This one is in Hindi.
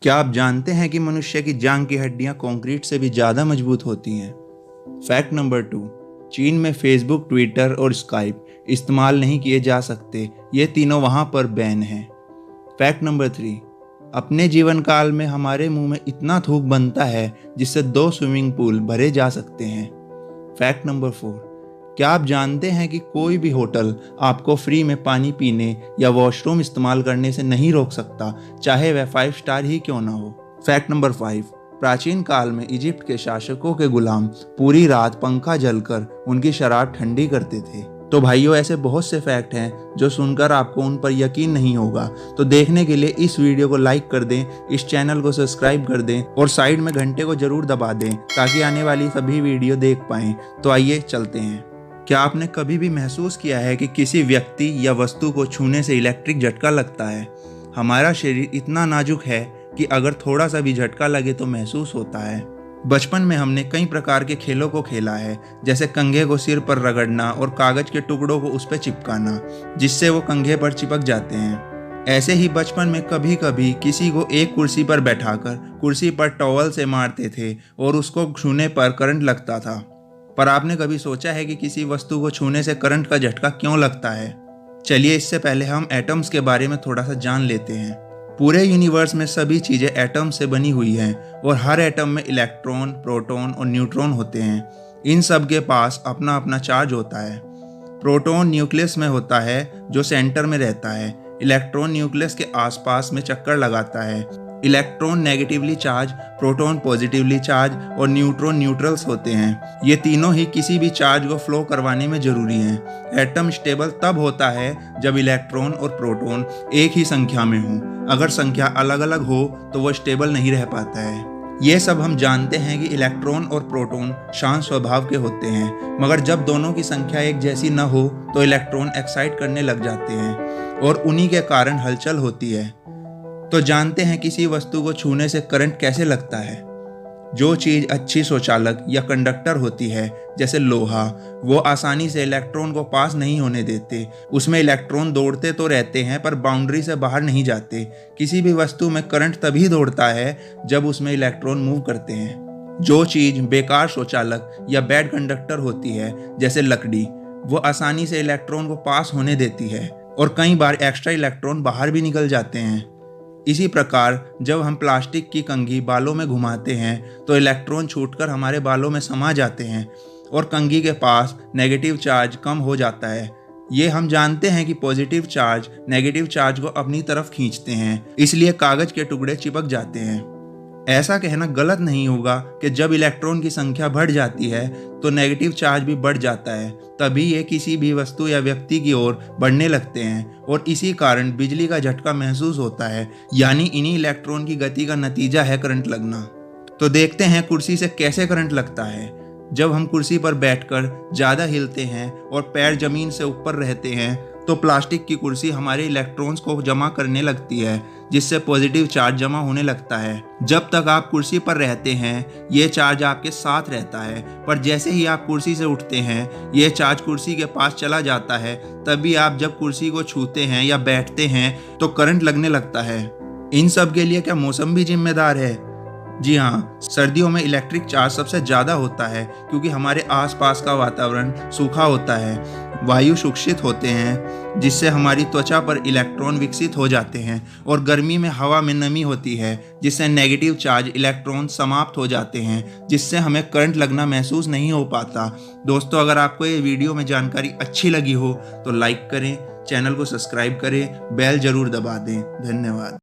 क्या आप जानते हैं कि मनुष्य की जांघ की हड्डियां कंक्रीट से भी ज़्यादा मजबूत होती हैं? फैक्ट नंबर 2, चीन में फेसबुक, ट्विटर और स्काइप इस्तेमाल नहीं किए जा सकते। ये तीनों वहाँ पर बैन हैं। फैक्ट नंबर 3, अपने जीवन काल में हमारे मुंह में इतना थूक बनता है जिससे 2 स्विमिंग पूल भरे जा सकते हैं। फैक्ट नंबर 4, क्या आप जानते हैं कि कोई भी होटल आपको फ्री में पानी पीने या वॉशरूम इस्तेमाल करने से नहीं रोक सकता, चाहे वह 5 स्टार ही क्यों ना हो। फैक्ट नंबर 5, प्राचीन काल में इजिप्ट के शासकों के गुलाम पूरी रात पंखा जलकर उनकी शराब ठंडी करते थे। तो भाइयों, ऐसे बहुत से फैक्ट हैं जो सुनकर आपको उन पर यकीन नहीं होगा। तो देखने के लिए इस वीडियो को लाइक कर दें, इस चैनल को सब्सक्राइब कर दें और साइड में घंटे को जरूर दबा दें ताकि आने वाली सभी वीडियो देख पाएं। तो आइए चलते हैं। क्या आपने कभी भी महसूस किया है कि किसी व्यक्ति या वस्तु को छूने से इलेक्ट्रिक झटका लगता है? हमारा शरीर इतना नाजुक है कि अगर थोड़ा सा भी झटका लगे तो महसूस होता है। बचपन में हमने कई प्रकार के खेलों को खेला है, जैसे कंघे को सिर पर रगड़ना और कागज के टुकड़ों को उस पर चिपकाना जिससे वो कंघे पर चिपक जाते हैं। ऐसे ही बचपन में कभी कभी किसी को एक कुर्सी पर बैठाकर कुर्सी पर टॉवल से मारते थे और उसको छूने पर करंट लगता था। पर आपने कभी सोचा है कि किसी वस्तु को छूने से करंट का झटका क्यों लगता है? चलिए इससे पहले हम एटम्स के बारे में थोड़ा सा जान लेते हैं। पूरे यूनिवर्स में सभी चीज़ें एटम से बनी हुई हैं और हर एटम में इलेक्ट्रॉन, प्रोटॉन और न्यूट्रॉन होते हैं। इन सब के पास अपना अपना चार्ज होता है। प्रोटॉन न्यूक्लियस में होता है जो सेंटर में रहता है। इलेक्ट्रॉन न्यूक्लियस के आसपास में चक्कर लगाता है। Electron negatively charge, proton positively charge और न्यूट्रॉन न्यूट्रल्स होते हैं। ये तीनों ही किसी भी चार्ज को फ्लो करवाने में जरूरी हैं। एटम स्टेबल तब होता है जब इलेक्ट्रॉन और प्रोटॉन एक ही संख्या में हों। अगर संख्या अलग अलग हो तो वो स्टेबल नहीं रह पाता है। ये सब हम जानते हैं कि इलेक्ट्रॉन और प्रोटॉन शांत स्वभाव के होते हैं, मगर जब दोनों की संख्या एक जैसी न हो तो इलेक्ट्रॉन एक्साइट करने लग जाते हैं और उन्हीं के कारण हलचल होती है। तो जानते हैं किसी वस्तु को छूने से करंट कैसे लगता है? जो चीज़ अच्छी स्वचालक या कंडक्टर होती है, जैसे लोहा, वो आसानी से इलेक्ट्रॉन को पास नहीं होने देते। उसमें इलेक्ट्रॉन दौड़ते तो रहते हैं पर बाउंड्री से बाहर नहीं जाते। किसी भी वस्तु में करंट तभी दौड़ता है जब उसमें इलेक्ट्रॉन मूव करते हैं। जो चीज़ बेकार स्वचालक या बैड कंडक्टर होती है, जैसे लकड़ी, वो आसानी से इलेक्ट्रॉन को पास होने देती है और कई बार एक्स्ट्रा इलेक्ट्रॉन बाहर भी निकल जाते हैं। इसी प्रकार जब हम प्लास्टिक की कंघी बालों में घुमाते हैं तो इलेक्ट्रॉन छूटकर हमारे बालों में समा जाते हैं और कंघी के पास नेगेटिव चार्ज कम हो जाता है। ये हम जानते हैं कि पॉजिटिव चार्ज नेगेटिव चार्ज को अपनी तरफ खींचते हैं, इसलिए कागज के टुकड़े चिपक जाते हैं। ऐसा कहना गलत नहीं होगा कि जब इलेक्ट्रॉन की संख्या बढ़ जाती है तो नेगेटिव चार्ज भी बढ़ जाता है, तभी ये किसी भी वस्तु या व्यक्ति की ओर बढ़ने लगते हैं और इसी कारण बिजली का झटका महसूस होता है। यानी इन्हीं इलेक्ट्रॉन की गति का नतीजा है करंट लगना। तो देखते हैं कुर्सी से कैसे करंट लगता है। जब हम कुर्सी पर बैठकर ज़्यादा हिलते हैं और पैर जमीन से ऊपर रहते हैं तो प्लास्टिक की कुर्सी हमारे इलेक्ट्रॉन्स को जमा करने लगती है, जिससे पॉजिटिव चार्ज जमा होने लगता है। जब तक आप कुर्सी पर रहते हैं ये चार्ज आपके साथ रहता है, पर जैसे ही आप कुर्सी से उठते हैं ये चार्ज कुर्सी के पास चला जाता है। तभी आप जब कुर्सी को छूते हैं या बैठते हैं तो करंट लगने लगता है। इन सब के लिए क्या मौसम भी जिम्मेदार है? जी हाँ, सर्दियों में इलेक्ट्रिक चार्ज सबसे ज़्यादा होता है क्योंकि हमारे आसपास का वातावरण सूखा होता है, वायु सूक्षित होते हैं जिससे हमारी त्वचा पर इलेक्ट्रॉन विकसित हो जाते हैं और गर्मी में हवा में नमी होती है जिससे नेगेटिव चार्ज इलेक्ट्रॉन समाप्त हो जाते हैं, जिससे हमें करंट लगना महसूस नहीं हो पाता। दोस्तों, अगर आपको ये वीडियो में जानकारी अच्छी लगी हो तो लाइक करें, चैनल को सब्सक्राइब करें, बेल ज़रूर दबा दें। धन्यवाद।